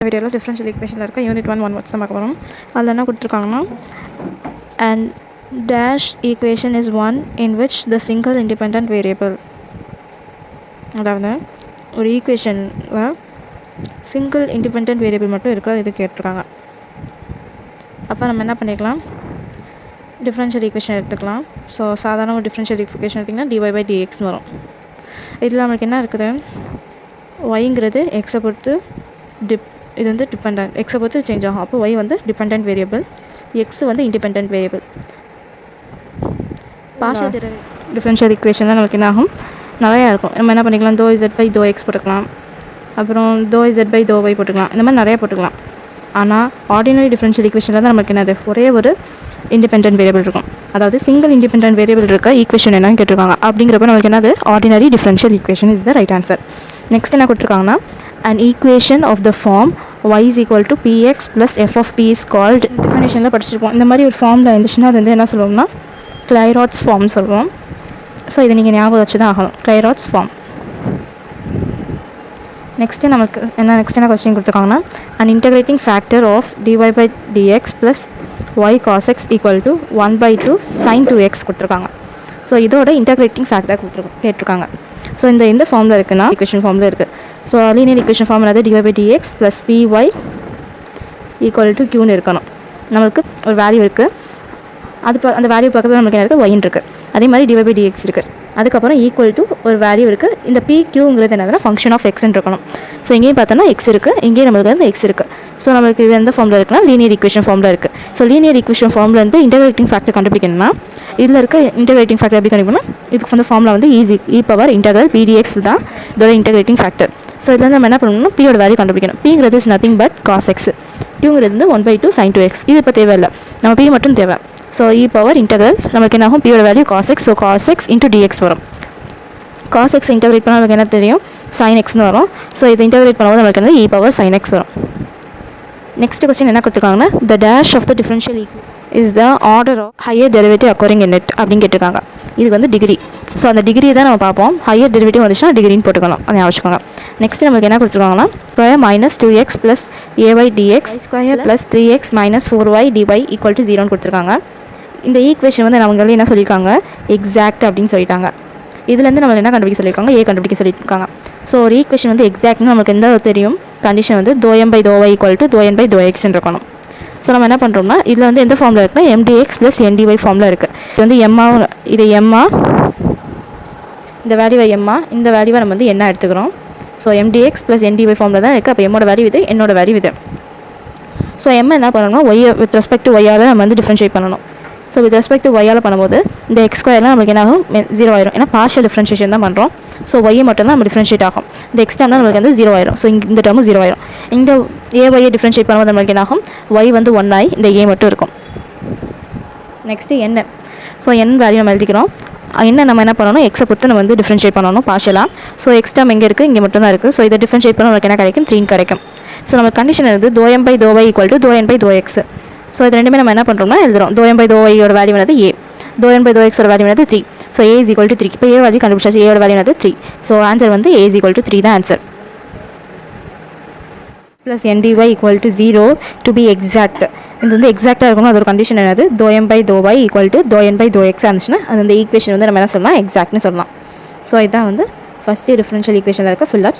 வீடியோவில் டிஃபரன்ஷியல் ஈக்குவேஷனில் இருக்க யூனிட் 1 வேர்ட்ஸ் தான் பார்க்க போகிறோம். அதில் என்ன கொடுத்துருக்காங்கன்னா, and dash equation is one in which the single independent variable. அதாவது ஒரு ஈக்குவேஷனில் சிங்கிள் இண்டிபெண்ட் வேரியபிள் மட்டும் இருக்கிற இது கேட்டிருக்காங்க. அப்போ நம்ம என்ன பண்ணிக்கலாம், டிஃபரன்ஷியல் ஈக்குவேஷன் எடுத்துக்கலாம். ஸோ சாதாரண ஒரு டிஃபரன்ஷியல் ஈக்குவேஷன் எடுத்திங்கன்னா dy/dx வரும். இதில் நம்மளுக்கு என்ன இருக்குது, ஒய்ங்கிறது எக்ஸை பொறுத்து இது வந்து டிபெண்டன்ட், எக்ஸை பொறுத்து சேஞ்ச் ஆகும். அப்போ ஒய் வந்து டிபெண்டன்ட் வேரியபிள், எக்ஸ் வந்து இண்டிபெண்டன்ட் வேரியபிள். பார்ஷியல் டிஃபரன்ஷியல் ஈக்குவேஷனில் நமக்கு என்ன ஆகும், நிறையா இருக்கும். நம்ம என்ன பண்ணிக்கலாம், dou(z/dou)x போட்டுக்கலாம், அப்புறம் dou(z/dou)y போட்டுக்கலாம். இந்த மாதிரி நிறையா போட்டுக்கலாம். ஆனால் ஆர்டினரி டிஃபரன்ஷியல் ஈக்குவேஷனில் தான் நமக்கு என்னது, ஒரே ஒரு இண்டிபெண்டன்ட் வேரியபிள் இருக்கும். அதாவது சிங்கிள் இண்டிபெண்டன்ட் வேரியபிள் இருக்க ஈக்குவேஷன் என்னன்னு கேட்டிருக்காங்க. அப்படிங்கிறப்ப நமக்கு என்னது, ordinary differential equation is the right answer. Next என்ன கொடுத்துருக்காங்கன்னா, an equation of the form y is equal to px plus f of p is called. டெஃபினேஷனில் படிச்சிருப்போம். இந்த மாதிரி ஒரு ஃபார்மில் இருந்துச்சுன்னா அது வந்து என்ன சொல்லுவோம்னா கிளைராட்ஸ் ஃபார்ம் சொல்லுவோம். ஸோ இதை நீங்கள் ஞாபகம் வச்சு தான் ஆகணும், கிளைராட்ஸ் ஃபார்ம். நெக்ஸ்ட்டு நமக்கு என்ன கொஸ்டின் கொடுத்துருக்காங்கன்னா, an integrating factor of dy/dx plus y cos x equal to 1/2 sin 2x கொடுத்துருக்காங்க. ஸோ இதோட இன்டகிரேட்டிங் ஃபேக்டர் கேட்டிருக்காங்க. ஸோ இந்த ஃபார்மில் இருக்குன்னா ஈக்குவேஷன் ஃபார்மில் இருக்குது. ஸோ லீனியர் ஈக்குவேஷன் ஃபார்ம் என்னது, dy/dx plus py equal to க்யூன்னு இருக்கணும். நம்மளுக்கு ஒரு வேல்யூ இருக்குது, அந்த வேல்யூ பக்கத்தில் நம்மளுக்கு என்ன இருக்குது, ஒயின் இருக்குது. அதே மாதிரி dy/dx இருக்குது. அதுக்கப்புறம் ஈக்குவல் டு ஒரு வேல்யூ இருக்குது. இந்த pqங்கிறது என்னதுன்னா ஃபங்க்ஷன் ஆஃப் எக்ஸ்ன்னு இருக்கணும். ஸோ இங்கேயும் பார்த்தோன்னா எக்ஸ் இருக்குது, இங்கேயும் நம்மளுக்கு வந்து எக்ஸ் இருக்குது. ஸோ நம்மளுக்கு இது எந்த ஃபார்மில் இருக்குன்னா லீனியர் ஈக்குவேஷன் ஃபார்மில் இருக்குது. ஸோ லீனியர் ஈக்குவேஷன் ஃபார்மில் வந்து இன்டகிரேட்டிங் ஃபேக்டர் கண்டுபிடிக்கணும்னா, இதில் இருக்க இன்டகிரேட்டிங் ஃபேக்டர் எப்படி கண்டுபிடிக்கணும், இதுக்கு வந்து ஃபார்மில் வந்து e⁻∫pdx தான் இதோட இன்டகிரேட்டிங் ஃபேக்டர். ஸோ இதில் வந்து நம்ம என்ன பண்ணணும்னா பியோட வேல்யூ கண்டுபிடிக்கணும். பிங்கிறது is nothing but cos x, qங்கிறது வந்து 1/2 sin 2x. இது இப்போ தேவையில்லை, நம்ம பி மட்டும் தேவை. ஸோ e⁻∫ நமக்கு என்ன ஆகும், பியோட value cos x. So cos x into dx வரும். cos x இன்டகிரேட் பண்ணால் நமக்கு என்ன தெரியும், sin xன்னு வரும். ஸோ இதை இன்டகிரேட் பண்ணும்போது நமக்கு வந்து e⁻sin x வரும். நெக்ஸ்ட் கொஸ்டின் என்ன கொடுத்துருக்காங்கன்னா, the dash of the differential equation is the order of higher derivative occurring in it அப்படின்னு கேட்டிருக்காங்க. இது வந்து டிகிரி. ஸோ அந்த டிகிரியை தான் நம்ம பார்ப்போம். ஹையர் டெரிவேட்டிவ் வந்துச்சுன்னா டிகிரின்னு போட்டுக்கலாம், அதை யோசிச்சுக்கோங்க. நெக்ஸ்ட் நமக்கு என்ன கொடுத்துருக்காங்கன்னா, square minus 2x plus ay/dx square plus 3x minus 4y dy equal to 0ன்னு கொடுத்துருக்காங்க. இந்த ஈக்குவேஷன் வந்து நம்மளே என்ன சொல்லியிருக்காங்க, எக்ஸாக்ட் அப்படின்னு சொல்லிட்டாங்க. இதுலேருந்து நம்ம என்ன கண்டுபிடிக்க சொல்லியிருக்காங்க, ஏ கண்டுபிடிக்க சொல்லியிருக்காங்க. ஸோ ஒரு ஈக்குவேஷன் வந்து எக்ஸாக்ட்னு நமக்கு எந்த தெரியும், கண்டிஷன் வந்து dou(m/dou)y ஈக்குவல் டு dou(n/dou)x இருக்கணும். ஸோ நம்ம என்ன பண்ணுறோம்னா, இதில் வந்து எந்த ஃபார்மில் இருக்குன்னா mdx ப்ளஸ் ndy ஃபார்மில் இருக்குது. இது வந்து இது எம்மா, இந்த வேல்யூவை எம்மா, இந்த வேல்யூவை நம்ம வந்து என்ன எடுத்துக்கிறோம். ஸோ mdx ப்ளஸ் ndy ஃபார்மில் தான் இருக்குது. அப்போ எம்மோட வேல்யூ இது, என்னோட வேல்யூ இது. ஸோ எம் என்ன பண்ணணும்னா ஒய் வித் ரெஸ்பெக்ட் டு ஒய்யால் நம்ம வந்து டிஃப்ரென்ஷியேட் பண்ணணும். ஸோ வித் ரெஸ்பெக்ட் டு ஒய்யால் பண்ணும்போது இந்த எக்ஸ் ஸ்கொயர்லாம் நமக்கு என்ன ஆகும், 0 ஆயிரும். ஏன்னா பார்ஷியல் டிஃப்ரென்ஷியேஷன் தான் பண்ணுறோம். ஸோ ஒய்யை மட்டும் தான் நம்ம டிஃப்ரென்ஷியேட் ஆகும். இந்த எக்ஸ் டேர்ம்னா நமக்கு வந்து 0 ஆயிரும். ஸோ இந்த டேர்மும் 0 ஆயிரும். இந்த ஏஒய்யை டிஃப்ரென்ஷியேட் பண்ணும்போது நம்மளுக்கு என்ன ஆகும், ஒய் வந்து 1 ஆகி இந்த ஏ மட்டும் இருக்கும். நெக்ஸ்ட்டு என்ன, ஸோ என் வேல்யூ நம்ம எழுதிக்கிறோம். என்ன நம்ம என்ன பண்ணணும், எக்ஸை பொறுத்து நம்ம வந்து டிஃப்ரென்ஷியேட் பண்ணணும் பார்ஷியலாக. ஸோ எக்ஸ் டேர்ம் எங்கே இருக்குது, இங்கே மட்டும் தான் இருக்குது. ஸோ இதை டிஃப்ரென்ஷியேட் பண்ண நமக்கு என்ன கிடைக்கும், 3 கிடைக்கும். ஸோ நம்ம கண்டிஷன் இருக்குது dou(m/dou)y equal to dou(n/dou)x. So இது ரெண்டுமே நம்ம என்ன பண்ணுறோம்னா எழுதுறோம். dou(m/dou)y யோட வேல்யூ வந்து a, dou(n/dou)x ோட வேல்யூ வந்து 3. So a is equal to 3. இப்போ a வேல்யூ கண்டுபிடிச்சாச்சு, a யோட வேல்யூ வந்து 3. ஸோ ஆன்சர் வந்து a is equal to 3 தான் answer. Plus ndy equal to 0 to be exact. இது வந்து எக்ஸாக்டாக இருக்கணும். அது ஒரு கண்டிஷன் என்னது, dou(m/dou)y ஈக்குவல் டு dou(n/dou)x இருந்துச்சுன்னா அது அந்த ஈக்குவேஷன் வந்து நம்ம என்ன சொல்லலாம், எக்ஸாக்ட்னு சொல்லலாம். ஸோ இதுதான் வந்து ஃபஸ்ட்டு டிஃபரன்ஷியல் ஈக்குவேஷனில் இருக்க ஃபுல் அப்.